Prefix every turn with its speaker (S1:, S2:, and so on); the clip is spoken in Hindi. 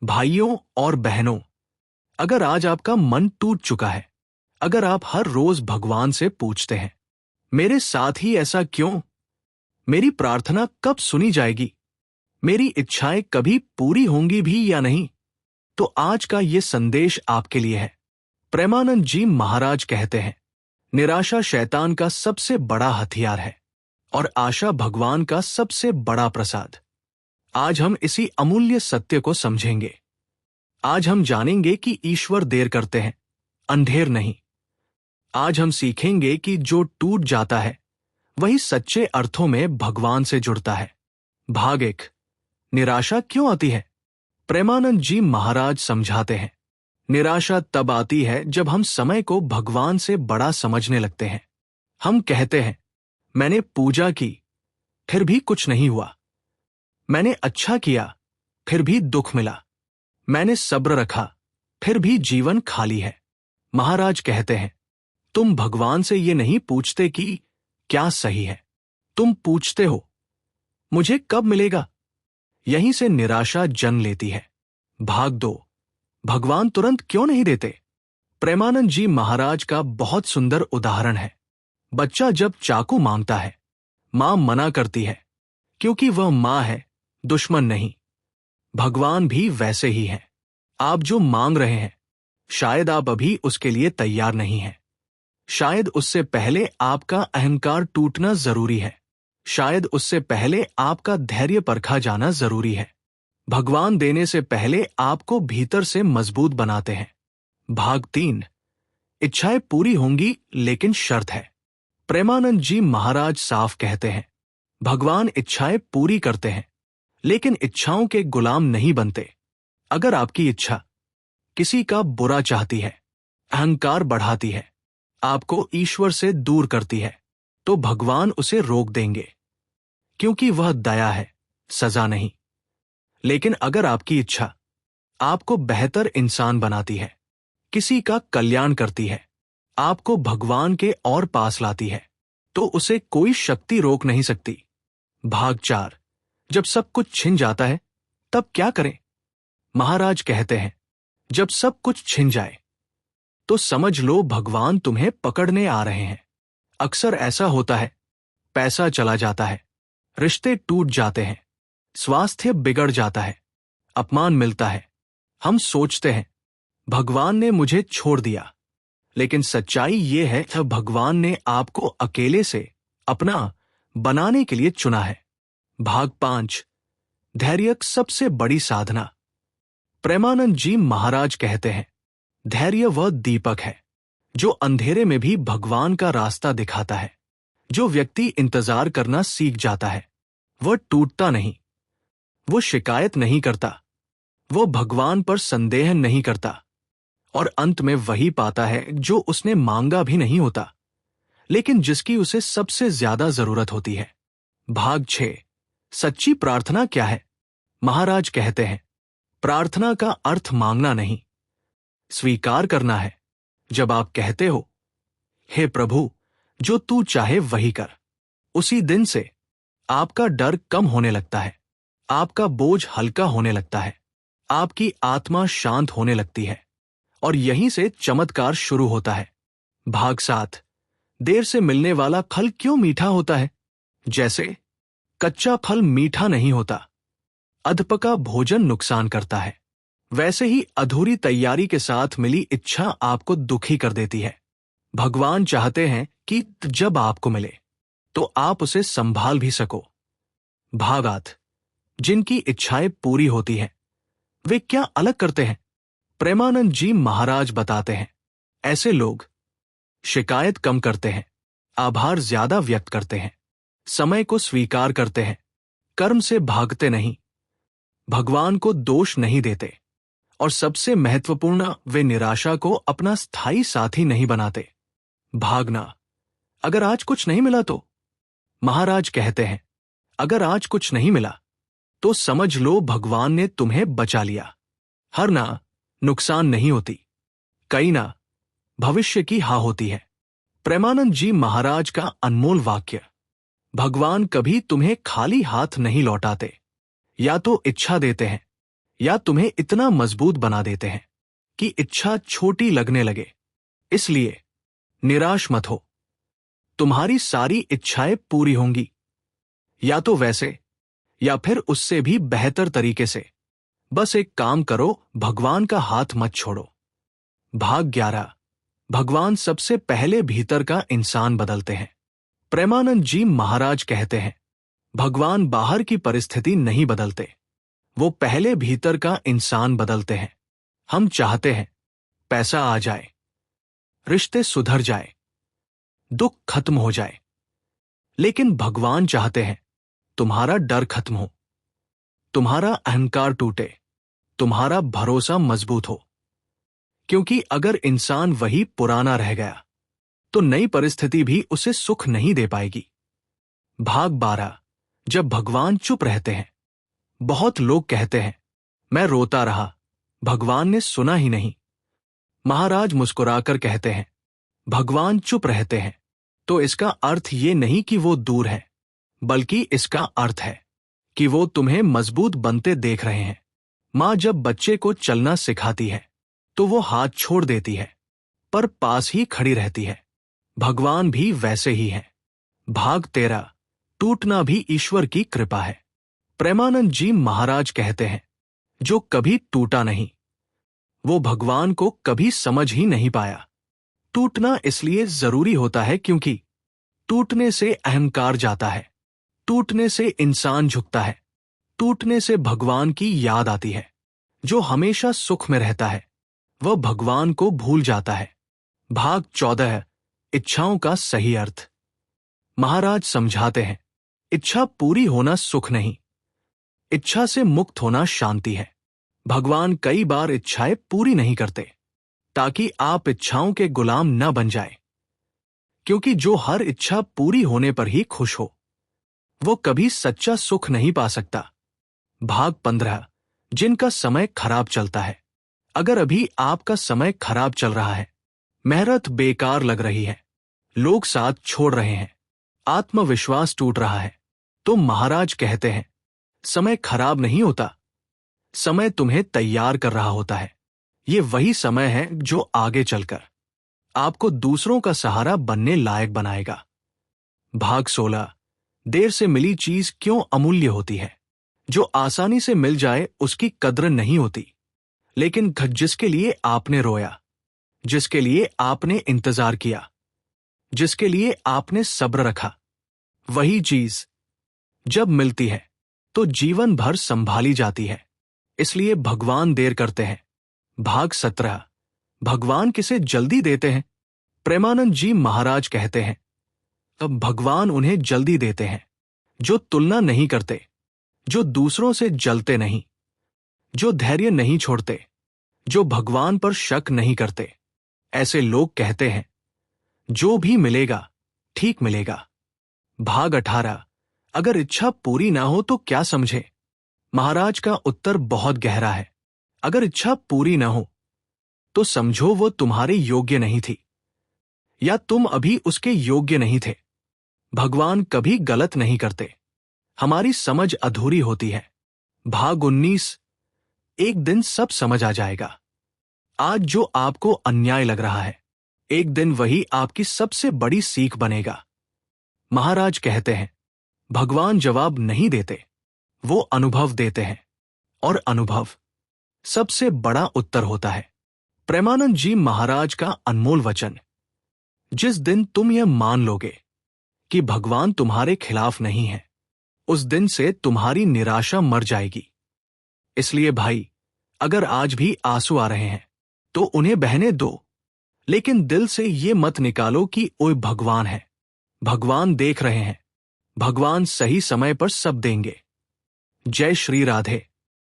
S1: भाइयों और बहनों, अगर आज आपका मन टूट चुका है, अगर आप हर रोज भगवान से पूछते हैं, मेरे साथ ही ऐसा क्यों? मेरी प्रार्थना कब सुनी जाएगी? मेरी इच्छाएं कभी पूरी होंगी भी या नहीं? तो आज का ये संदेश आपके लिए है। प्रेमानंद जी महाराज कहते हैं, निराशा शैतान का सबसे बड़ा हथियार है और आशा भगवान का सबसे बड़ा प्रसाद। आज हम इसी अमूल्य सत्य को समझेंगे। आज हम जानेंगे कि ईश्वर देर करते हैं, अंधेर नहीं। आज हम सीखेंगे कि जो टूट जाता है वही सच्चे अर्थों में भगवान से जुड़ता है। भाग 1, निराशा क्यों आती है? प्रेमानंद जी महाराज समझाते हैं, निराशा तब आती है जब हम समय को भगवान से बड़ा समझने लगते हैं। हम कहते हैं, मैंने पूजा की, फिर भी कुछ नहीं हुआ। मैंने अच्छा किया, फिर भी दुख मिला। मैंने सब्र रखा, फिर भी जीवन खाली है। महाराज कहते हैं, तुम भगवान से ये नहीं पूछते कि क्या सही है, तुम पूछते हो, मुझे कब मिलेगा? यहीं से निराशा जन्म लेती है। भाग 2, भगवान तुरंत क्यों नहीं देते? प्रेमानंद जी महाराज का बहुत सुंदर उदाहरण है। बच्चा जब चाकू मांगता है, मां मना करती है, क्योंकि वह मां है, दुश्मन नहीं। भगवान भी वैसे ही हैं। आप जो मांग रहे हैं, शायद आप अभी उसके लिए तैयार नहीं हैं। शायद उससे पहले आपका अहंकार टूटना जरूरी है। शायद उससे पहले आपका धैर्य परखा जाना जरूरी है। भगवान देने से पहले आपको भीतर से मजबूत बनाते हैं। भाग 3, इच्छाएं पूरी होंगी लेकिन शर्त है। प्रेमानंद जी महाराज साफ कहते हैं, भगवान इच्छाएं पूरी करते हैं लेकिन इच्छाओं के गुलाम नहीं बनते। अगर आपकी इच्छा किसी का बुरा चाहती है, अहंकार बढ़ाती है, आपको ईश्वर से दूर करती है, तो भगवान उसे रोक देंगे, क्योंकि वह दया है, सजा नहीं। लेकिन अगर आपकी इच्छा आपको बेहतर इंसान बनाती है, किसी का कल्याण करती है, आपको भगवान के और पास लाती है, तो उसे कोई शक्ति रोक नहीं सकती। भाग 4, जब सब कुछ छिन जाता है तब क्या करें? महाराज कहते हैं, जब सब कुछ छिन जाए तो समझ लो भगवान तुम्हें पकड़ने आ रहे हैं। अक्सर ऐसा होता है, पैसा चला जाता है, रिश्ते टूट जाते हैं, स्वास्थ्य बिगड़ जाता है, अपमान मिलता है। हम सोचते हैं, भगवान ने मुझे छोड़ दिया। लेकिन सच्चाई ये है कि भगवान ने आपको अकेले से अपना बनाने के लिए चुना है। भाग 5, धैर्य सबसे बड़ी साधना। प्रेमानंद जी महाराज कहते हैं, धैर्य वह दीपक है जो अंधेरे में भी भगवान का रास्ता दिखाता है। जो व्यक्ति इंतजार करना सीख जाता है, वह टूटता नहीं, वो शिकायत नहीं करता, वो भगवान पर संदेह नहीं करता और अंत में वही पाता है जो उसने मांगा भी नहीं होता, लेकिन जिसकी उसे सबसे ज्यादा जरूरत होती है। भाग 6, सच्ची प्रार्थना क्या है? महाराज कहते हैं, प्रार्थना का अर्थ मांगना नहीं, स्वीकार करना है। जब आप कहते हो, हे प्रभु, जो तू चाहे वही कर, उसी दिन से आपका डर कम होने लगता है, आपका बोझ हल्का होने लगता है, आपकी आत्मा शांत होने लगती है और यहीं से चमत्कार शुरू होता है। भाग 7, देर से मिलने वाला फल क्यों मीठा होता है? जैसे कच्चा फल मीठा नहीं होता, अधपका भोजन नुकसान करता है, वैसे ही अधूरी तैयारी के साथ मिली इच्छा आपको दुखी कर देती है। भगवान चाहते हैं कि जब आपको मिले तो आप उसे संभाल भी सको। भाग 8, जिनकी इच्छाएं पूरी होती हैं, वे क्या अलग करते हैं? प्रेमानंद जी महाराज बताते हैं, ऐसे लोग शिकायत कम करते हैं, आभार ज्यादा व्यक्त करते हैं, समय को स्वीकार करते हैं, कर्म से भागते नहीं, भगवान को दोष नहीं देते और सबसे महत्वपूर्ण, वे निराशा को अपना स्थायी साथी नहीं बनाते। भागना, अगर आज कुछ नहीं मिला तो? महाराज कहते हैं, अगर आज कुछ नहीं मिला तो समझ लो भगवान ने तुम्हें बचा लिया। हर ना नुकसान नहीं होती, कई ना भविष्य की हाँ होती है। प्रेमानंद जी महाराज का अनमोल वाक्य। भगवान कभी तुम्हें खाली हाथ नहीं लौटाते। या तो इच्छा देते हैं या तुम्हें इतना मजबूत बना देते हैं कि इच्छा छोटी लगने लगे। इसलिए निराश मत हो, तुम्हारी सारी इच्छाएं पूरी होंगी, या तो वैसे या फिर उससे भी बेहतर तरीके से। बस एक काम करो, भगवान का हाथ मत छोड़ो। भाग 11। भगवान सबसे पहले भीतर का इंसान बदलते हैं। प्रेमानंद जी महाराज कहते हैं, भगवान बाहर की परिस्थिति नहीं बदलते, वो पहले भीतर का इंसान बदलते हैं। हम चाहते हैं पैसा आ जाए, रिश्ते सुधर जाए, दुख खत्म हो जाए, लेकिन भगवान चाहते हैं तुम्हारा डर खत्म हो, तुम्हारा अहंकार टूटे, तुम्हारा भरोसा मजबूत हो। क्योंकि अगर इंसान वही पुराना रह गया तो नई परिस्थिति भी उसे सुख नहीं दे पाएगी। भाग 12। जब भगवान चुप रहते हैं। बहुत लोग कहते हैं, मैं रोता रहा, भगवान ने सुना ही नहीं। महाराज मुस्कुराकर कहते हैं, भगवान चुप रहते हैं तो इसका अर्थ ये नहीं कि वो दूर है, बल्कि इसका अर्थ है कि वो तुम्हें मजबूत बनते देख रहे हैं। माँ जब बच्चे को चलना सिखाती है तो वो हाथ छोड़ देती है, पर पास ही खड़ी रहती है। भगवान भी वैसे ही हैं। भाग 13। टूटना भी ईश्वर की कृपा है। प्रेमानंद जी महाराज कहते हैं, जो कभी टूटा नहीं वो भगवान को कभी समझ ही नहीं पाया। टूटना इसलिए जरूरी होता है क्योंकि टूटने से अहंकार जाता है, टूटने से इंसान झुकता है, टूटने से भगवान की याद आती है। जो हमेशा सुख में रहता है वह भगवान को भूल जाता है। भाग 14। इच्छाओं का सही अर्थ। महाराज समझाते हैं, इच्छा पूरी होना सुख नहीं, इच्छा से मुक्त होना शांति है। भगवान कई बार इच्छाएं पूरी नहीं करते ताकि आप इच्छाओं के गुलाम न बन जाए, क्योंकि जो हर इच्छा पूरी होने पर ही खुश हो वो कभी सच्चा सुख नहीं पा सकता। भाग 15। जिनका समय खराब चलता है। अगर अभी आपका समय खराब चल रहा है, मेहनत बेकार लग रही है, लोग साथ छोड़ रहे हैं, आत्मविश्वास टूट रहा है, तो महाराज कहते हैं, समय खराब नहीं होता, समय तुम्हें तैयार कर रहा होता है। ये वही समय है जो आगे चलकर आपको दूसरों का सहारा बनने लायक बनाएगा। भाग 16। देर से मिली चीज क्यों अमूल्य होती है। जो आसानी से मिल जाए उसकी कद्र नहीं होती, लेकिन जिसके लिए आपने रोया, जिसके लिए आपने इंतजार किया, जिसके लिए आपने सब्र रखा, वही चीज जब मिलती है तो जीवन भर संभाली जाती है। इसलिए भगवान देर करते हैं। भाग 17। भगवान किसे जल्दी देते हैं। प्रेमानंद जी महाराज कहते हैं, अब भगवान उन्हें जल्दी देते हैं जो तुलना नहीं करते, जो दूसरों से जलते नहीं, जो धैर्य नहीं छोड़ते, जो भगवान पर शक नहीं करते। ऐसे लोग कहते हैं, जो भी मिलेगा ठीक मिलेगा। भाग 18। अगर इच्छा पूरी ना हो तो क्या समझे। महाराज का उत्तर बहुत गहरा है। अगर इच्छा पूरी ना हो तो समझो वो तुम्हारे योग्य नहीं थी, या तुम अभी उसके योग्य नहीं थे। भगवान कभी गलत नहीं करते, हमारी समझ अधूरी होती है। भाग 19। एक दिन सब समझ आ जाएगा। आज जो आपको अन्याय लग रहा है, एक दिन वही आपकी सबसे बड़ी सीख बनेगा। महाराज कहते हैं, भगवान जवाब नहीं देते, वो अनुभव देते हैं, और अनुभव सबसे बड़ा उत्तर होता है। प्रेमानंद जी महाराज का अनमोल वचन। जिस दिन तुम यह मान लोगे कि भगवान तुम्हारे खिलाफ नहीं है, उस दिन से तुम्हारी निराशा मर जाएगी। इसलिए भाई, अगर आज भी आंसू आ रहे हैं तो उन्हें बहने दो, लेकिन दिल से ये मत निकालो कि ओए भगवान है, भगवान देख रहे हैं, भगवान सही समय पर सब देंगे। जय श्री राधे।